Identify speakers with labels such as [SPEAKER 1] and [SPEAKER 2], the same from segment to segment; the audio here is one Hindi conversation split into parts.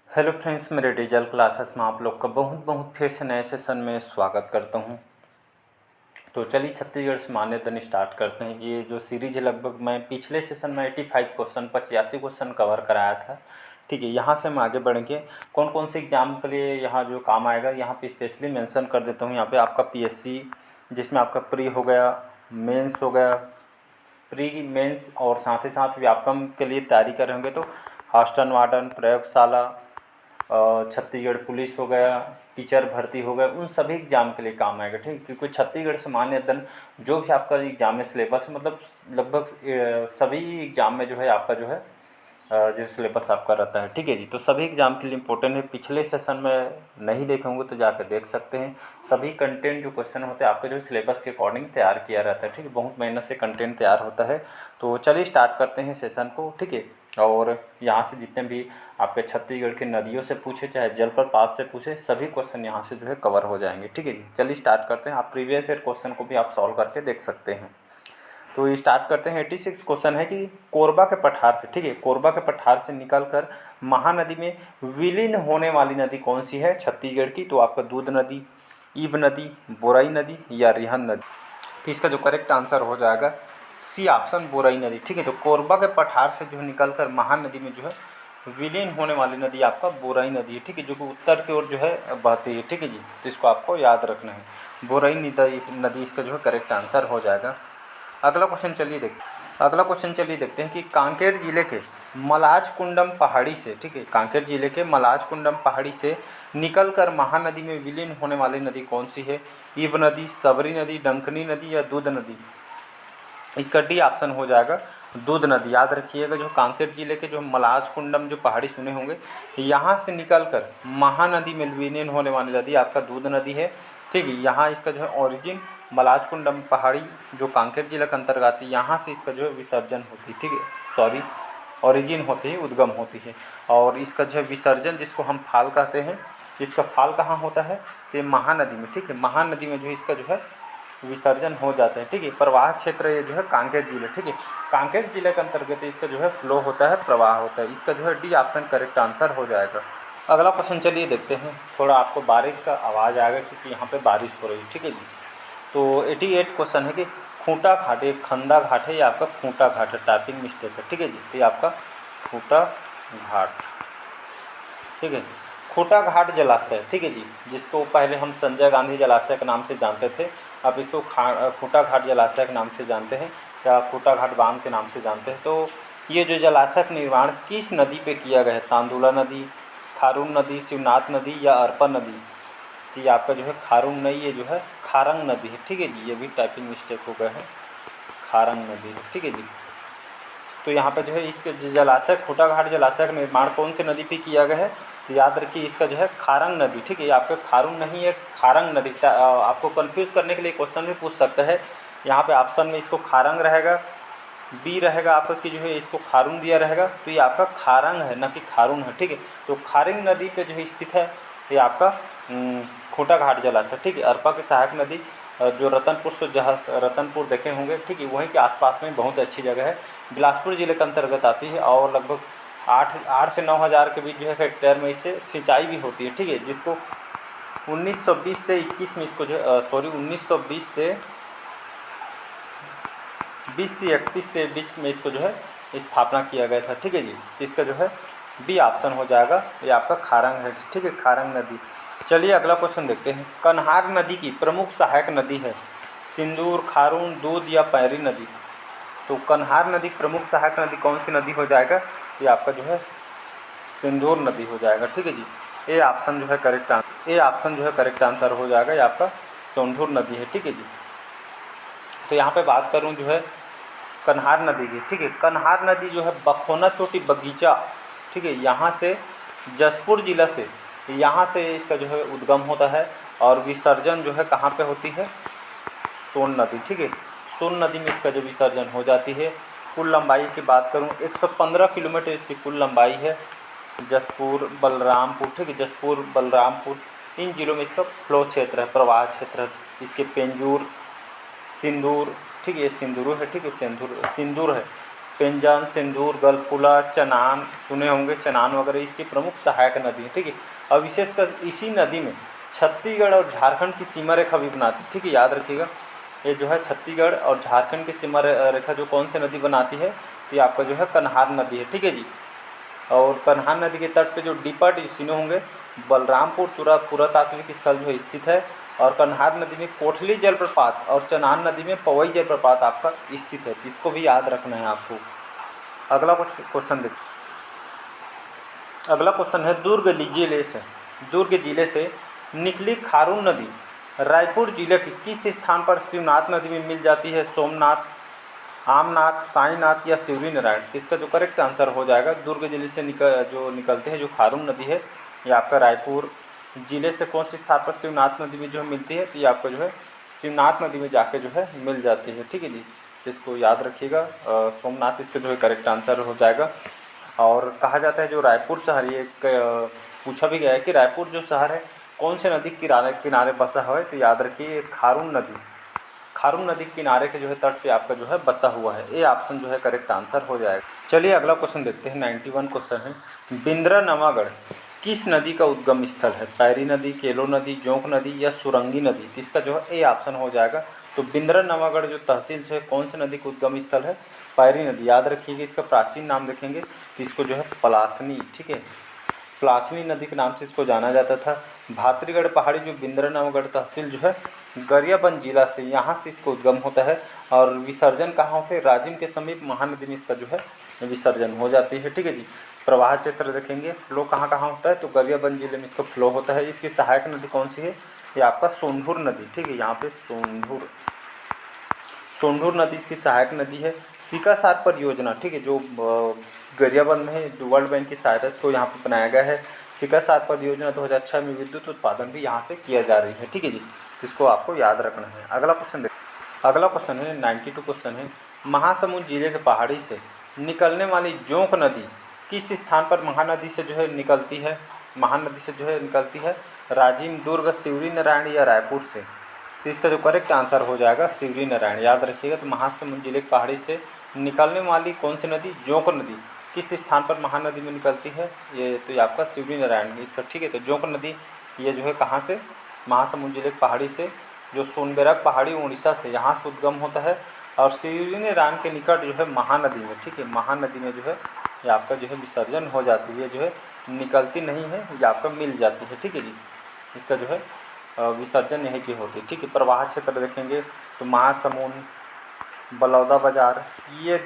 [SPEAKER 1] हेलो फ्रेंड्स, मेरे डिजिटल क्लासेस में आप लोग का बहुत बहुत फिर से नए सेशन में स्वागत करता हूं। तो चलिए छत्तीसगढ़ से मान्यता स्टार्ट करते हैं। ये जो सीरीज है, लगभग मैं पिछले सेशन में 85 क्वेश्चन 85 क्वेश्चन कवर कराया था। ठीक है, यहाँ से हम आगे बढ़ेंगे। कौन कौन से एग्जाम के लिए यहाँ जो काम आएगा, यहाँ पे स्पेशली मेंशन कर देता हूँ। यहाँ पे आपका पीएससी, जिसमें आपका प्री हो गया, मेंस हो गया, प्री मेंस और साथ ही साथ व्यापम के लिए तैयारी कर रहे होंगे तो हॉस्टल वार्डन, प्रयोगशाला, छत्तीसगढ़ पुलिस हो गया, टीचर भर्ती हो गया, उन सभी एग्ज़ाम के लिए काम आएगा। ठीक है, क्योंकि छत्तीसगढ़ से मान्यता जो भी आपका एग्ज़ाम में सिलेबस मतलब लगभग सभी एग्ज़ाम में जो है आपका जो है जो सिलेबस आपका रहता है। ठीक है जी, तो सभी एग्ज़ाम के लिए इंपॉर्टेंट है। पिछले सेशन में नहीं देखे होंगे तो जाकर देख सकते हैं। सभी कंटेंट जो क्वेश्चन होते हैं आपके जो सिलेबस के अकॉर्डिंग तैयार किया रहता है। ठीक है, बहुत मेहनत से कंटेंट तैयार होता है। तो चलिए स्टार्ट करते हैं सेशन को। ठीक है, और यहाँ से जितने भी आपके छत्तीसगढ़ की नदियों से पूछे चाहे जलप्रपात से पूछे, सभी क्वेश्चन यहाँ से जो है कवर हो जाएंगे। ठीक है जी, चलिए स्टार्ट करते हैं। आप प्रीवियस ईयर क्वेश्चन को भी आप सॉल्व करके देख सकते हैं। तो ये स्टार्ट करते हैं। 86 क्वेश्चन है कि कोरबा के पठार से, ठीक है, कोरबा के पठार से निकलकर महानदी में विलीन होने वाली नदी कौन सी है छत्तीसगढ़ की? तो आपका दूध नदी, ईब नदी, बोरई नदी या रिहन नदी। तो इसका जो करेक्ट आंसर हो जाएगा सी ऑप्शन, बोरई नदी। ठीक है, तो कोरबा के पठार से जो निकलकर महानदी में जो है विलीन होने वाली नदी आपका बोरई नदी है। ठीक है, जो कि उत्तर की ओर जो है बहती है। ठीक है जी, तो इसको आपको याद रखना है। बोरई नदी इसका जो है करेक्ट आंसर हो जाएगा। अगला क्वेश्चन चलिए देखते हैं कि कांकेर जिले के मलाज कुंडम पहाड़ी से, ठीक है, कांकेर जिले के मलाज कुंडम पहाड़ी से निकलकर महानदी में विलीन होने वाली नदी कौन सी है? ईब नदी, सबरी नदी, डंकनी नदी या दूध नदी। इसका डी ऑप्शन हो जाएगा दूध नदी। याद रखिएगा, जो कांकेर जिले के जो मलाज कुंडम जो पहाड़ी सुने होंगे, यहाँ से निकलकर महानदी में विलीन होने वाली नदी आपका दूध नदी है। ठीक है, यहाँ इसका जो है ओरिजिन मलाज कुंडम पहाड़ी जो कांकेर जिला के अंतर्गत आती है, यहाँ से इसका जो है विसर्जन होती है। ठीक है, सॉरी, ओरिजिन होती है, उद्गम होती है। और इसका जो है विसर्जन, जिसको हम फाल कहते हैं, इसका फाल कहाँ होता है? ये महानदी में। ठीक है, महानदी में जो इसका जो है विसर्जन हो जाते हैं। ठीक है, प्रवाह क्षेत्र ये जो है कांकेर जिले, ठीक है, कांकेर जिले के अंतर्गत इसका जो है फ्लो होता है, प्रवाह होता है। इसका जो है डी ऑप्शन करेक्ट आंसर हो जाएगा। अगला क्वेश्चन चलिए देखते हैं। थोड़ा आपको बारिश का आवाज़ आएगा क्योंकि यहाँ पे बारिश हो रही है। ठीक है जी, तो 88 क्वेश्चन है कि खूंटा घाट, एक खंदा घाट है या आपका खूंटा घाट है, टाइपिंग मिस्टेक है। ठीक है जी, तो ये आपका खूंटा घाट। ठीक है, खूंटा घाट जलाशय, ठीक है जी, जिसको पहले हम संजय गांधी जलाशय के नाम से जानते थे, अब इसको खूंटा घाट जलाशय के नाम से जानते हैं या खूंटा घाट बांध के नाम से जानते हैं। तो ये जो जलाशय का निर्माण किस नदी पे किया गया है? तांदुला नदी, खारून नदी, शिवनाथ नदी या अरपा नदी। तो ये आपका जो है खारून नहीं, ये जो है खारंग नदी है। ठीक है जी, ये भी टाइपिंग मिस्टेक हो गया है, खारंग नदी है। ठीक है जी, तो यहाँ पे जो है इसके जलाशय खूंटा घाट जलाशय का निर्माण कौन सी नदी पे किया गया है? तो याद रखिए इसका जो है खारंग नदी। ठीक है, ये आपका खारून नहीं है, खारंग नदी। आपको कंफ्यूज करने के लिए क्वेश्चन भी पूछ सकता है। यहाँ पे ऑप्शन में इसको खारंग रहेगा, बी रहेगा आपका कि जो है इसको खारून दिया रहेगा, तो ये आपका खारंग है, ना कि खारून है। ठीक है, तो खारंग नदी पे जो है स्थित है ये आपका खूंटा घाट जलाशय। ठीक है, अरपा की सहायक नदी जो रतनपुर से, जहाँ रतनपुर देखे होंगे, ठीक है, वहीं के आसपास में बहुत अच्छी जगह है, बिलासपुर जिले के अंतर्गत आती है और लगभग 8 से 9 हज़ार के बीच जो है हेक्टेयर में इससे सिंचाई भी होती है। ठीक है, जिसको 1920 से 21 में इसको जो सॉरी 1920 से 20 से 31 के बीच में इसको जो है स्थापना किया गया था। ठीक है जी, इसका जो है बी ऑप्शन हो जाएगा, ये आपका खारंग है। ठीक है, खारंग नदी। चलिए अगला क्वेश्चन देखते हैं। कन्हार नदी की प्रमुख सहायक नदी है सिंदूर, खारून, दूध या पैरी नदी। तो कन्हार नदी प्रमुख सहायक नदी कौन सी नदी हो जाएगा? ये आपका जो है सिंदूर नदी हो जाएगा। ठीक है जी, ये ऑप्शन जो है करेक्ट आंसर, ये ऑप्शन जो है करेक्ट आंसर हो जाएगा, ये आपका सिंदूर नदी है। ठीक है जी, तो यहाँ पे बात करूँ जो है कन्हार नदी की। ठीक है, कन्हार नदी जो है बखोना चोटी बगीचा, ठीक है, यहाँ से जसपुर जिला से, यहाँ से इसका जो है उद्गम होता है और विसर्जन जो है कहाँ पे होती है? सोन नदी। ठीक है, सोन नदी में इसका जो विसर्जन हो जाती है। कुल लंबाई की बात करूँ 115 किलोमीटर इसकी कुल लंबाई है। जसपुर, बलरामपुर, ठीक है, जसपुर, बलरामपुर, इन जिलों में इसका फ्लो क्षेत्र है, प्रवाह क्षेत्र है। इसके पेंजूर, सिंदूर, ठीक है, ये सिंदूर है, ठीक है, सिंदूर है, पेंजान, सिंदूर, गलपुला, चनान सुने होंगे, चनान वगैरह इसकी प्रमुख सहायक नदी है। ठीक है। और विशेषकर इसी नदी में छत्तीसगढ़ और झारखंड की सीमा रेखा भी बनाती है। ठीक है, याद रखिएगा, ये जो है छत्तीसगढ़ और झारखंड की सीमा रेखा जो कौन सी नदी बनाती है, तो ये आपका जो है कन्हार नदी है। ठीक है जी। और कन्हार नदी के तट पे जो डिपट सुने होंगे, बलरामपुर पुरातात्विक स्थल जो है स्थित है। और कन्हार नदी में कोठली जलप्रपात और चनान नदी में पवई जलप्रपात आपका स्थित है। इसको भी याद रखना है आपको। अगला कुछ क्वेश्चन देखिए। अगला क्वेश्चन है, दुर्ग जिले से निकली खारून नदी रायपुर जिले के किस स्थान पर शिवनाथ नदी में मिल जाती है? सोमनाथ, आमनाथ, साईनाथ या शिवरी नारायण? इसका जो करेक्ट आंसर हो जाएगा, दुर्ग जिले से निकलते हैं जो खारून नदी है, ये आपका रायपुर जिले से कौन से स्थान पर शिवनाथ नदी में जो मिलती है, तो ये आपका जो है शिवनाथ नदी में जाके जो है मिल जाती है। ठीक है जी, इसको याद रखिएगा। सोमनाथ इसका जो है करेक्ट आंसर हो जाएगा। और कहा जाता है जो रायपुर शहर, ये पूछा भी गया है कि रायपुर जो शहर है कौन से नदी के किनारे बसा हुआ है, तो याद रखिए खारून नदी के किनारे के जो है तट पे आपका जो है बसा हुआ है। ये ऑप्शन जो है करेक्ट आंसर हो जाएगा। चलिए अगला क्वेश्चन देखते हैं। 91 क्वेश्चन है, बिंद्रा नवागढ़ किस नदी का उद्गम स्थल है? पैरी नदी, केलो नदी, जोंक नदी या सुरंगी नदी? इसका जो है ए ऑप्शन हो जाएगा। तो बिंद्रा नवागढ़ जो तहसील जो है कौन सी नदी का उद्गम स्थल है? पैरी नदी। याद रखिएगा, इसका प्राचीन नाम देखेंगे तो इसको जो है पलासनी, ठीक है, पलासनी नदी के नाम से इसको जाना जाता था। भातरीगढ़ पहाड़ी जो बिंद्रा नवागढ़ तहसील जो है गरियाबंद जिला से, यहाँ से इसको उद्गम होता है। और विसर्जन कहाँ होते हैं? राजिम के समीप महानदी में इसका जो है विसर्जन हो जाती है। ठीक है जी। प्रवाह क्षेत्र देखेंगे, फ्लो कहाँ कहाँ होता है, तो गरियाबंद जिले में इसका फ्लो होता है। इसकी सहायक नदी कौन सी है? ये आपका सोंढूर नदी। ठीक है, यहाँ पे सोंढूर नदी इसकी सहायक नदी है। सिकासार परियोजना, ठीक है, जो गरियाबंद में है, जो वर्ल्ड बैंक की सहायता से इसको यहाँ पर बनाया गया है। सिकासार परियोजना 2006 में विद्युत उत्पादन भी यहाँ से किया जा रही है। ठीक है जी, इसको आपको याद रखना है। अगला क्वेश्चन है 92 क्वेश्चन है, महासमुंद जिले के पहाड़ी से निकलने वाली जोंक नदी किस स्थान पर महानदी से जो है निकलती है? राजिम, दुर्ग, शिवरी नारायण या रायपुर से? तो इसका जो करेक्ट आंसर हो जाएगा शिवरी नारायण। याद रखिएगा, तो महासमुंद जिले की पहाड़ी से निकलने वाली कौन सी नदी? जोंक नदी किस स्थान पर महानदी में निकलती है? ये तो ये आपका शिवरी नारायण इसका। ठीक है, तो जोंक नदी ये जो है कहाँ से? महासमुंद जिले की पहाड़ी से, जो सोनबेरग पहाड़ी उड़ीसा से, यहाँ से उद्गम होता है। और शिवरी नारायण के निकट जो है महानदी में, ठीक है, महानदी में जो है ये आपका जो है विसर्जन हो जाती है, जो है निकलती नहीं है, ये आपका मिल जाती है। ठीक है जी, इसका जो है विसर्जन यहीं पे होती है। ठीक है, प्रवाह क्षेत्र देखेंगे तो महासमुंद, बलौदा बाजार, ये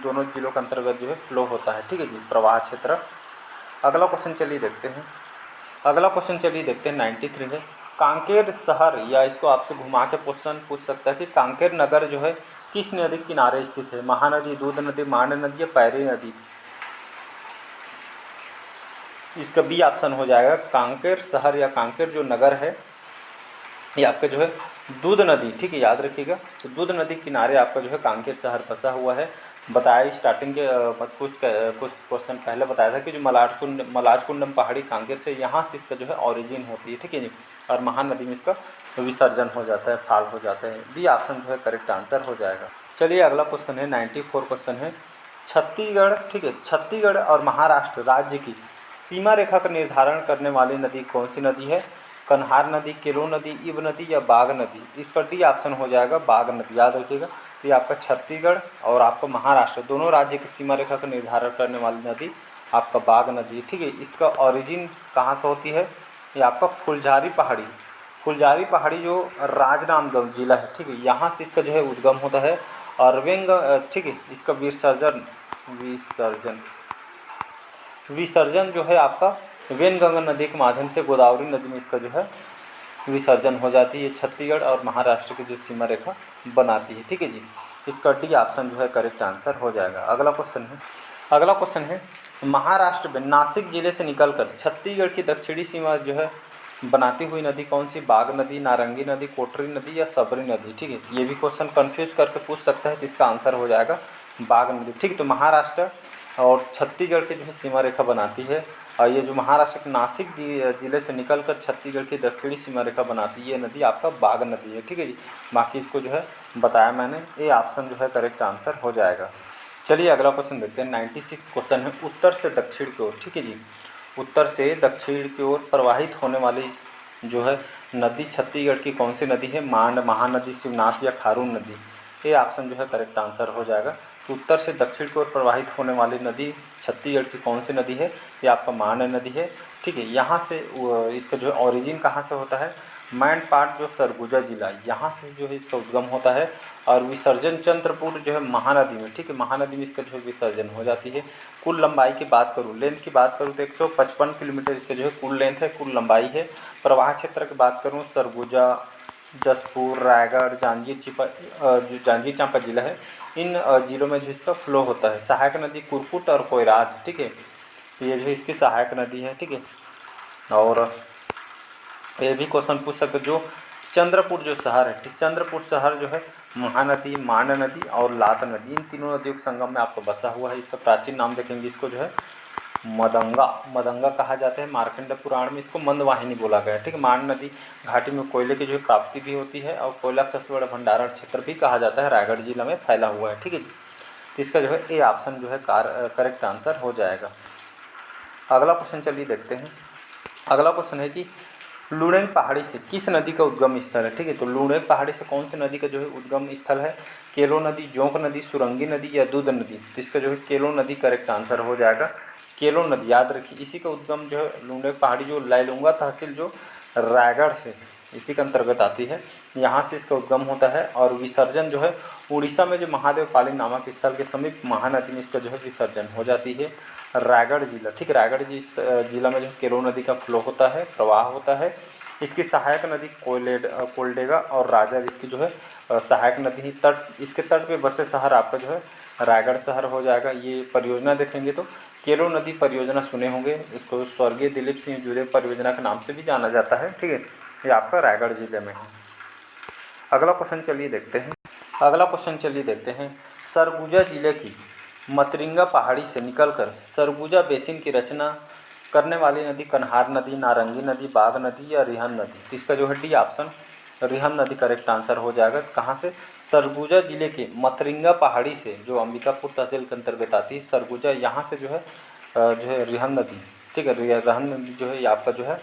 [SPEAKER 1] दोनों जिलों के अंतर्गत जो है फ्लो होता है। ठीक है जी, प्रवाह क्षेत्र। अगला क्वेश्चन चलिए देखते हैं 93 है, कांकेर शहर, या इसको आपसे घुमा के क्वेश्चन पूछ सकता है कि कांकेर नगर जो है किस नदी के किनारे स्थित है? महानदी, दूध नदी, मांड नदी या पैरी नदी? इसका बी ऑप्शन हो जाएगा। कांकेर शहर या कांकेर जो नगर है ये आपका जो है दूध नदी, ठीक है, याद रखिएगा, तो दूध नदी किनारे आपका जो है कांकेर शहर बसा हुआ है। बताया स्टार्टिंग के कुछ क्वेश्चन पहले बताया था कि जो मलाजकुंडम पहाड़ी कांकेर से, यहाँ से इसका जो है ओरिजिन होती है। ठीक है जी, और महानदी में इसका विसर्जन हो जाता है, फाल हो जाता है। बी ऑप्शन जो है करेक्ट आंसर हो जाएगा। चलिए अगला क्वेश्चन है 94 क्वेश्चन है, छत्तीसगढ़, ठीक है, छत्तीसगढ़ और महाराष्ट्र राज्य की सीमा रेखा का निर्धारण करने वाली नदी कौन सी नदी है? कन्हार नदी, केलो नदी, इब नदी या बाघ नदी? इसका डी ऑप्शन हो जाएगा बाघ नदी। याद रखिएगा, तो ये आपका छत्तीसगढ़ और आपका महाराष्ट्र दोनों राज्य की सीमा रेखा का निर्धारण करने वाली नदी आपका बाघ नदी। ठीक है, इसका ओरिजिन कहाँ से होती है? ये आपका फुलझारी पहाड़ी जो राजनांदगांव जिला है, ठीक है, यहाँ से इसका जो है उद्गम होता है। और ठीक है, इसका विसर्जन जो है आपका वेनगंगा नदी के माध्यम से गोदावरी नदी में इसका जो है विसर्जन हो जाती है। छत्तीसगढ़ और महाराष्ट्र की जो सीमा रेखा बनाती है। ठीक है जी, इसका डी ऑप्शन जो है करेक्ट आंसर हो जाएगा। अगला क्वेश्चन है महाराष्ट्र में नासिक जिले से निकलकर छत्तीसगढ़ की दक्षिणी सीमा जो है बनाती हुई नदी कौन सी? बाघ नदी, नारंगी नदी, कोटरी नदी या सबरी नदी? ठीक है, ये भी क्वेश्चन कंफ्यूज करके पूछ सकता है, तो इसका आंसर हो जाएगा बाघ नदी। ठीक है, तो महाराष्ट्र और छत्तीसगढ़ की जो है सीमा रेखा बनाती है, और ये जो महाराष्ट्र के नासिक जिले से निकलकर छत्तीसगढ़ की दक्षिणी सीमा रेखा बनाती है, ये नदी आपका बाघ नदी है। ठीक है जी, बाकी इसको जो है बताया मैंने, ये ऑप्शन जो है करेक्ट आंसर हो जाएगा। चलिए अगला क्वेश्चन देखते हैं। 96 क्वेश्चन है, उत्तर से दक्षिण की ओर, ठीक है जी, उत्तर से दक्षिण की ओर प्रवाहित होने वाली जो है नदी छत्तीसगढ़ की कौन सी नदी है? मांड, महानदी, शिवनाथ या खारून नदी? ये ऑप्शन जो है करेक्ट आंसर हो जाएगा। तो उत्तर से दक्षिण की ओर प्रवाहित होने वाली नदी छत्तीसगढ़ की कौन सी नदी है? ये आपका मांड नदी है, ठीक है। यहाँ से इसका जो है ऑरिजिन कहाँ से होता है? मैंड पार्ट जो सरगुजा जिला, यहाँ से जो है इसका उद्गम होता है और विसर्जन चंद्रपुर जो है महानदी में, ठीक है, महानदी में इसका जो है विसर्जन हो जाती है। कुल लंबाई की बात करूँ, लेंथ की बात करूँ तो 155 किलोमीटर इसका जो है कुल लेंथ है, कुल लंबाई है। प्रवाह क्षेत्र की बात करूँ, सरगुजा, जसपुर, रायगढ़, जो जांजगीर चांपा जिला है, इन जिलों में जो इसका फ्लो होता है। सहायक नदी कुरकुट और कोयराज, ठीक है, ये जो है इसकी सहायक नदी है, ठीक है। और ये भी क्वेश्चन पूछ सकते जो चंद्रपुर जो शहर है, ठीक, चंद्रपुर शहर जो है महानदी, मांड नदी और लात नदी, इन तीनों नदियों के संगम में आपको बसा हुआ है। इसका प्राचीन नाम देखेंगे, इसको जो है मदंगा, मदंगा कहा जाता है। मार्कंड पुराण में इसको मंदवाहिनी बोला गया है, ठीक है। मांड नदी घाटी में कोयले की जो है प्राप्ति भी होती है और कोयला का सबसे बड़ा भंडारण क्षेत्र भी कहा जाता है, रायगढ़ जिला में फैला हुआ है, ठीक है। तो इसका जो है ए ऑप्शन जो है करेक्ट आंसर हो जाएगा। अगला क्वेश्चन चलिए देखते हैं। अगला क्वेश्चन है कि लुडेंग पहाड़ी से किस नदी का उद्गम स्थल है, ठीक है। तो लुडेंग पहाड़ी से कौन सी नदी का जो है उद्गम स्थल है? केलो नदी, जोंक नदी, सुरंगी नदी या दूध नदी? तो इसका जो है केलो नदी करेक्ट आंसर हो जाएगा। केलो नदी याद रखिए, इसी का उद्गम जो है लुडेंग पहाड़ी जो लैलूंगा तहसील जो रायगढ़ से इसी के अंतर्गत आती है, यहाँ से इसका उद्गम होता है। और विसर्जन जो है उड़ीसा में जो महादेव पाली नामक स्थल के समीप महानदी में इसका जो है विसर्जन हो जाती है। रायगढ़ जिला, ठीक, रायगढ़ जिला में जो केलो नदी का फ्लो होता है, प्रवाह होता है। इसकी सहायक नदी कोलडेगा और राजा इसकी जो है सहायक नदी। तट, इसके तट पे बसे शहर आपका जो है रायगढ़ शहर हो जाएगा। ये परियोजना देखेंगे तो केलो नदी परियोजना सुने होंगे, इसको स्वर्गीय दिलीप सिंह जुड़े परियोजना के नाम से भी जाना जाता है, ठीक है। ये आपका रायगढ़ जिले में है। अगला क्वेश्चन चलिए देखते हैं। अगला क्वेश्चन चलिए देखते हैं। सरगुजा जिले की मतरिंगा पहाड़ी से निकलकर सरगुजा बेसिन की रचना करने वाली नदी कन्हार नदी, नारंगी नदी, बाघ नदी या रिहन नदी? इसका जो है डी ऑप्शन रिहन नदी करेक्ट आंसर हो जाएगा। कहाँ से? सरगुजा जिले के मतरिंगा पहाड़ी से, जो अंबिकापुर तहसील के अंतर्गत आती है सरगुजा, यहाँ से जो है रिहन नदी, ठीक है, रिहन नदी जो है ये आपका जो है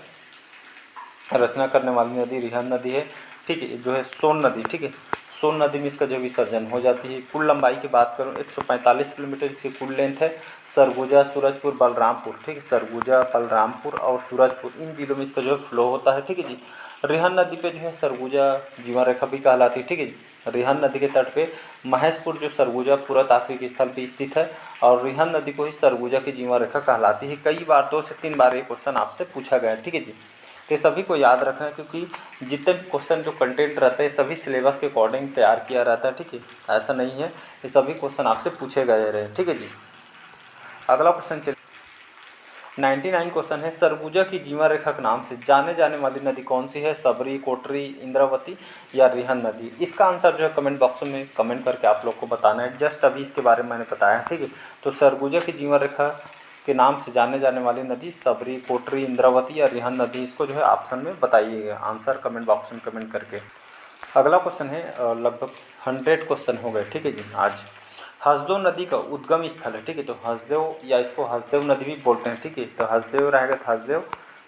[SPEAKER 1] रचना करने वाली नदी रिहन नदी है, ठीक है। जो है सोन नदी, ठीक है, सोन नदी में इसका जो विसर्जन हो जाती है। कुल लंबाई की बात करूँ 145 किलोमीटर इसकी कुल लेंथ है। सरगुजा, सूरजपुर, बलरामपुर, ठीक है, सरगुजा, बलरामपुर और सूरजपुर, इन जिलों में इसका जो है फ्लो होता है, ठीक है जी। रिहन नदी पे जो है सरगुजा जीवन रेखा भी कहलाती है, ठीक है जी। रिहन नदी के तट पे महेशपुर जो सरगुजा पुरातात्विक स्थल पे स्थित है और रिहन नदी को ही सरगुजा की जीवन रेखा कहलाती है। कई बार 2 से 3 बार ये क्वेश्चन आपसे पूछा गया है, ठीक है जी। ये सभी को याद रखना है क्योंकि जितने भी क्वेश्चन जो कंटेंट रहते हैं सभी सिलेबस के अकॉर्डिंग तैयार किया रहता है, ठीक है, ऐसा नहीं है, ये सभी क्वेश्चन आपसे पूछे गए रहे, ठीक है जी। अगला क्वेश्चन चलिए। 99 क्वेश्चन है, सरगुजा की जीवन रेखा के नाम से जाने जाने वाली नदी कौन सी है? सबरी, कोटरी, इंद्रावती या रिहन नदी? इसका आंसर जो है कमेंट बॉक्स में कमेंट करके आप लोग को बताना है। जस्ट अभी इसके बारे में मैंने बताया, ठीक है। तो सरगुजा की जीवन रेखा के नाम से जाने जाने वाली नदी सबरी, कोटरी, इंद्रावती या रिहन नदी? इसको जो है ऑप्शन में बताइएगा, आंसर कमेंट बॉक्स में कमेंट करके। अगला क्वेश्चन है, लगभग 100 क्वेश्चन हो गए, ठीक है जी आज। हसदेव नदी का उद्गम स्थल है, ठीक है। तो हसदेव या इसको हसदेव नदी भी बोलते हैं, ठीक है। तो हसदेव रहेगा तो हसदेव,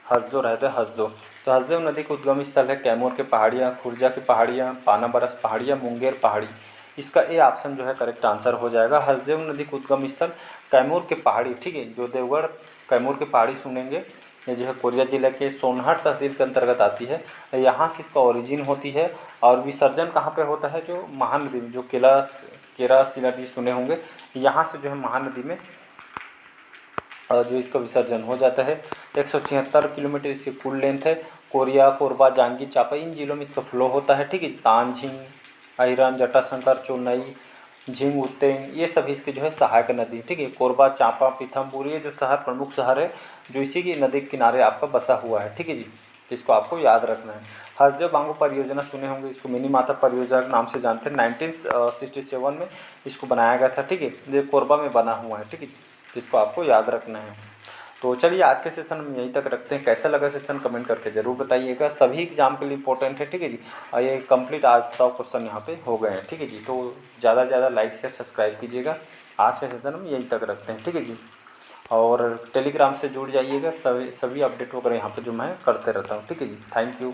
[SPEAKER 1] हसदो रहता है हसदो। तो हसदेव नदी का उद्गम स्थल है कैमूर के पहाड़ियाँ, खुर्जा की पहाड़ियाँ, पानाबरस पहाड़ियाँ, मुंगेर पहाड़ी। इसका ए ऑप्शन जो है करेक्ट आंसर हो जाएगा। हसदेव नदी का उद्गम स्थल कैमूर के पहाड़ी, ठीक है। जो देवगढ़ कैमूर के पहाड़ी सुनेंगे, ये जो है कोरिया जिले के सोनहट तहसील के अंतर्गत आती है। यहाँ से इसका ओरिजिन होती है और विसर्जन कहाँ पे होता है? जो महानदी में, जो केरा नदी सुने होंगे, यहाँ से जो है महानदी में जो इसका विसर्जन हो जाता है। 176 किलोमीटर इसकी कुल लेंथ है। कोरिया, कोरबा, जांजगीर चांपा, इन जिलों में इसका फ्लो होता है, ठीक है। तानझींग, अहिरन, जटाशंकर, चोनई, झींग, उज्जैन, ये सभी इसके जो है सहायक नदी, ठीक है। कोरबा, चांपा, पीथमपुर, ये जो शहर प्रमुख शहर है जो इसी की नदी के किनारे आपका बसा हुआ है, ठीक है जी। तो इसको आपको याद रखना है। हसदेव बांगो परियोजना सुने होंगे, इसको मिनी माता परियोजना के नाम से जानते हैं। 1967 में इसको बनाया गया था, ठीक है। ये कोरबा में बना हुआ है, ठीक है। तो इसको आपको याद रखना है। तो चलिए आज के सेशन में यहीं तक रखते हैं। कैसा लगा सेशन कमेंट करके ज़रूर बताइएगा। सभी एग्जाम के लिए इंपॉर्टेंट है, ठीक है जी। और ये कंप्लीट आज 100 क्वेश्चन यहाँ पे हो गए हैं, ठीक है जी। तो ज़्यादा से ज़्यादा लाइक शेयर सब्सक्राइब कीजिएगा। आज का सेशन हम यहीं तक रखते हैं, ठीक है जी। और टेलीग्राम से जुड़ जाइएगा, सभी अपडेट वगैरह यहाँ पे जो मैं करते रहता हूँ, ठीक है जी। Thank you.